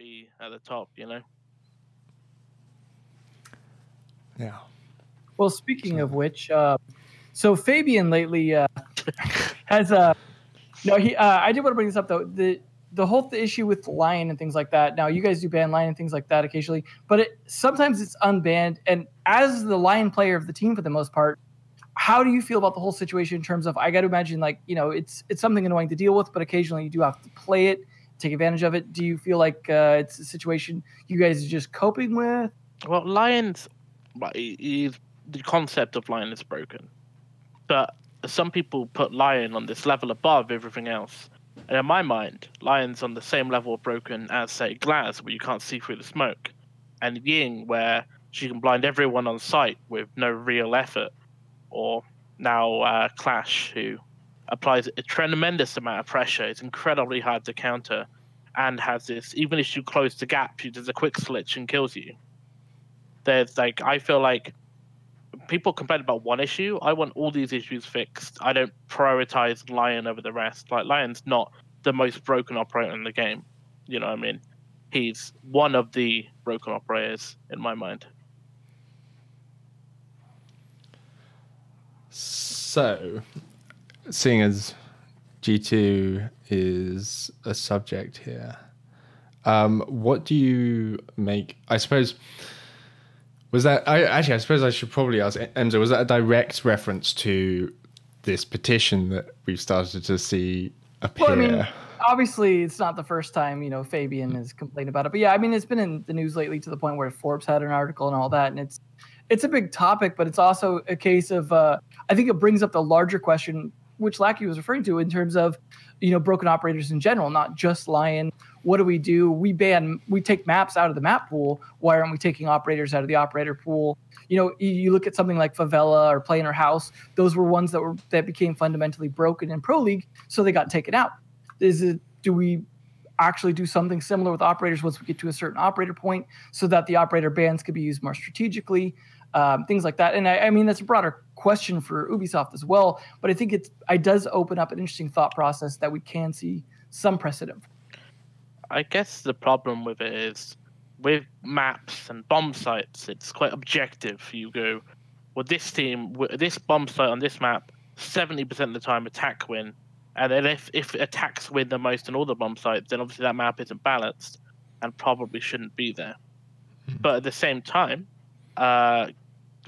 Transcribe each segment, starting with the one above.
be at the top, you know? Yeah. Well, speaking of which, so Fabian lately has no, he. I did want to bring this up though. The whole issue with Lion and things like that. Now, you guys do ban Lion and things like that occasionally, but sometimes it's unbanned. And as the Lion player of the team, for the most part, how do you feel about the whole situation in terms of? I got to imagine, like, you know, it's something annoying to deal with, but occasionally you do have to play it, take advantage of it. Do you feel like it's a situation you guys are just coping with? Well, Lion's, the concept of Lion is broken, but some people put Lion on this level above everything else. And in my mind, Lion's on the same level of broken as, say, Glaz, where you can't see through the smoke, and Ying, where she can blind everyone on sight with no real effort, or now Clash, who applies a tremendous amount of pressure. It's incredibly hard to counter, and has this, even if you close the gap, she does a quick switch and kills you. There's like, I feel like people complain about one issue. I want all these issues fixed. I don't prioritize Lion over the rest. Like, Lion's not the most broken operator in the game. You know what I mean? He's one of the broken operators in my mind. So, seeing as G2 is a subject here, what do you make? I suppose was that I suppose I should probably ask Emza. Was that a direct reference to this petition that we've started to see appear? Well, I mean, obviously, it's not the first time, you know, Fabian has complained about it. But yeah, I mean, it's been in the news lately to the point where Forbes had an article and all that. And it's a big topic, but it's also a case of, I think it brings up the larger question, which Lacky was referring to in terms of, you know, broken operators in general, not just Lion. What do? We take maps out of the map pool. Why aren't we taking operators out of the operator pool? You know, you look at something like Favela or Play in Our House. Those were ones that became fundamentally broken in Pro League, so they got taken out. Do we actually do something similar with operators once we get to a certain operator point, so that the operator bans could be used more strategically, things like that? And I mean, that's a broader question for Ubisoft as well, but I think it does open up an interesting thought process that we can see some precedent. I guess the problem with it is, with maps and bomb sites, it's quite objective. You go, well, this team, this bomb site on this map, 70% of the time attack win. And then if attacks win the most on all the bomb sites, then obviously that map isn't balanced and probably shouldn't be there. But at the same time,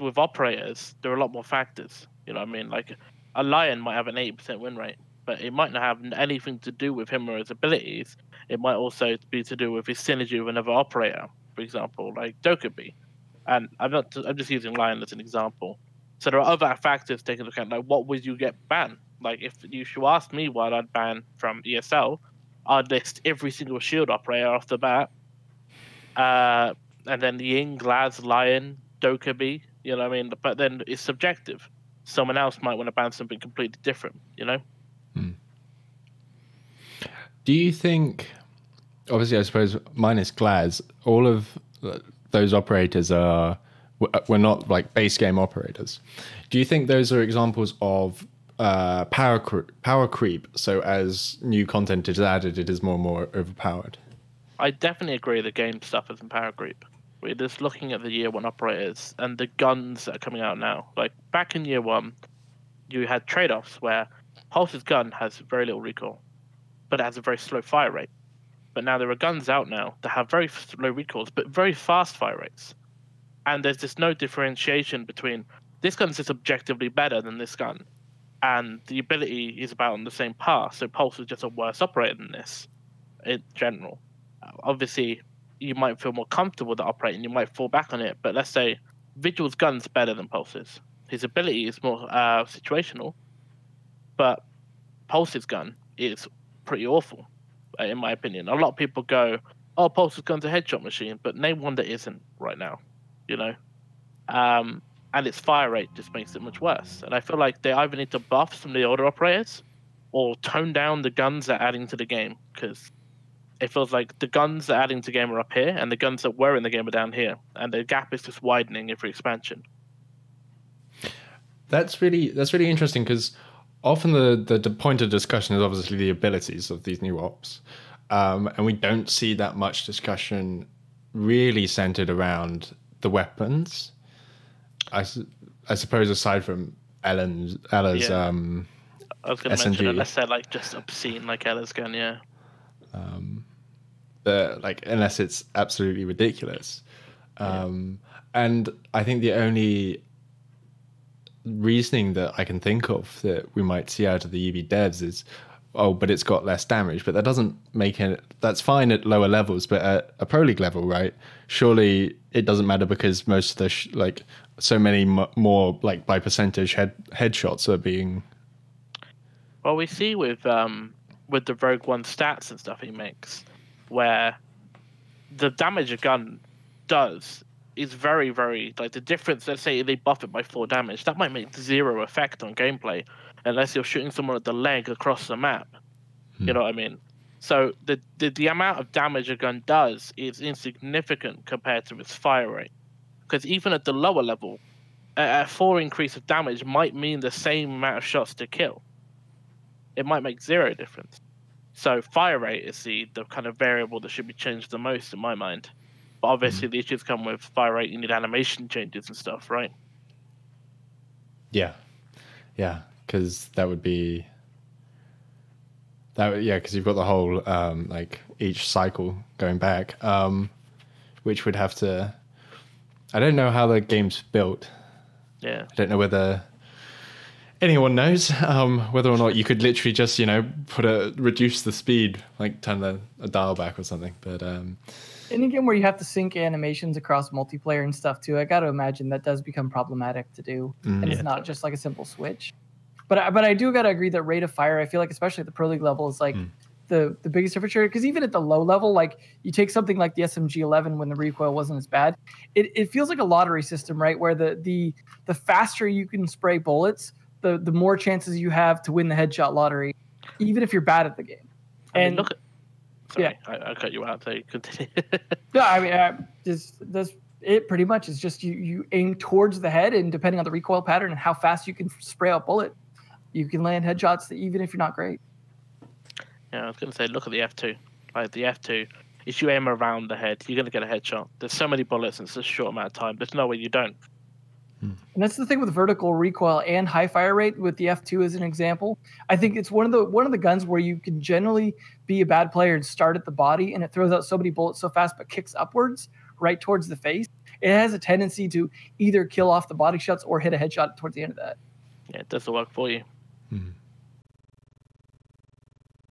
with operators, there are a lot more factors. You know what I mean? Like, a Lion might have an 80% win rate, but it might not have anything to do with him or his abilities. It might also be to do with his synergy with another operator, for example, like Dokkaebi. And I'm just using Lion as an example. So there are other factors taken into account, like what would you get banned? Like, if you should ask me what I'd ban from ESL, I'd list every single shield operator off the bat. And then Ying, Glaz, Lion, Dokkaebi, you know what I mean? But then it's subjective. Someone else might want to ban something completely different, you know? Do you think, obviously, I suppose, minus Glaz, all of those operators were not like base game operators. Do you think those are examples of power creep? So as new content is added, it is more and more overpowered? I definitely agree the game stuff isn't power creep. We're just looking at the year one operators and the guns that are coming out now. Like, back in year one, you had trade-offs where Pulse's gun has very little recoil, but it has a very slow fire rate. But now there are guns out now that have very low recoils, but very fast fire rates. And there's just no differentiation between this gun's just objectively better than this gun, and the ability is about on the same par. So Pulse is just a worse operator than this in general. Obviously, you might feel more comfortable with the operating, you might fall back on it. But let's say Vigil's gun's better than Pulse's. His ability is more situational, but Pulse's gun is pretty awful, in my opinion. A lot of people go, "Oh, Pulse's gun's a headshot machine," but name one that isn't right now, you know. And its fire rate just makes it much worse. And I feel like they either need to buff some of the older operators or tone down the guns that are adding to the game, because it feels like the guns that are adding to the game are up here and the guns that were in the game are down here, and the gap is just widening every expansion. That's really interesting, because often the point of discussion is obviously the abilities of these new ops. and we don't see that much discussion really centered around the weapons. I suppose aside from Ella's I was going to mention SMG. unless they're like just obscene, like Ella's gun, yeah. Unless it's absolutely ridiculous. And I think the only reasoning that I can think of that we might see out of the EV devs is, oh, but it's got less damage. But that doesn't make it. That's fine at lower levels, but at a Pro League level, right? Surely it doesn't matter because most of the so many more like by percentage headshots are being. Well, we see with the Rogue One stats and stuff he makes, where the damage a gun does is very, very, like the difference, let's say they buff it by 4 damage, that might make 0 effect on gameplay unless you're shooting someone at the leg across the map. You know what I mean? So the amount of damage a gun does is insignificant compared to its fire rate. Because even at the lower level, a 4 increase of damage might mean the same amount of shots to kill. It might make 0 difference. So fire rate is the kind of variable that should be changed the most in my mind. But obviously the issues come with fire rate, you need animation changes and stuff, right? Yeah, because that would be because you've got the whole like each cycle going back, which would have to. I don't know how the game's built. Yeah, I don't know whether anyone knows whether or not you could literally just reduce the speed, like turn a dial back or something. But any game where you have to sync animations across multiplayer and stuff too, I got to imagine that does become problematic to do, and it's not just like a simple switch. But I do got to agree that rate of fire, I feel like especially at the Pro League level, is like the biggest difference here. Because even at the low level, like you take something like the SMG-11 when the recoil wasn't as bad, it feels like a lottery system, right? Where the faster you can spray bullets, the more chances you have to win the headshot lottery, even if you're bad at the game. I mean, Sorry, I cut you out. So you continue. No, I mean, this it pretty much is just you aim towards the head, and depending on the recoil pattern and how fast you can spray out bullet, you can land headshots even if you're not great. Yeah, I was going to say, look at the F2. Like the F2, if you aim around the head, you're going to get a headshot. There's so many bullets in such a short amount of time. There's no way you don't. And that's the thing with vertical recoil and high fire rate with the F2 as an example. I think it's one of the guns where you can generally be a bad player and start at the body, and it throws out so many bullets so fast but kicks upwards right towards the face. It has a tendency to either kill off the body shots or hit a headshot towards the end of that. Yeah, it does the work for you. Mm-hmm.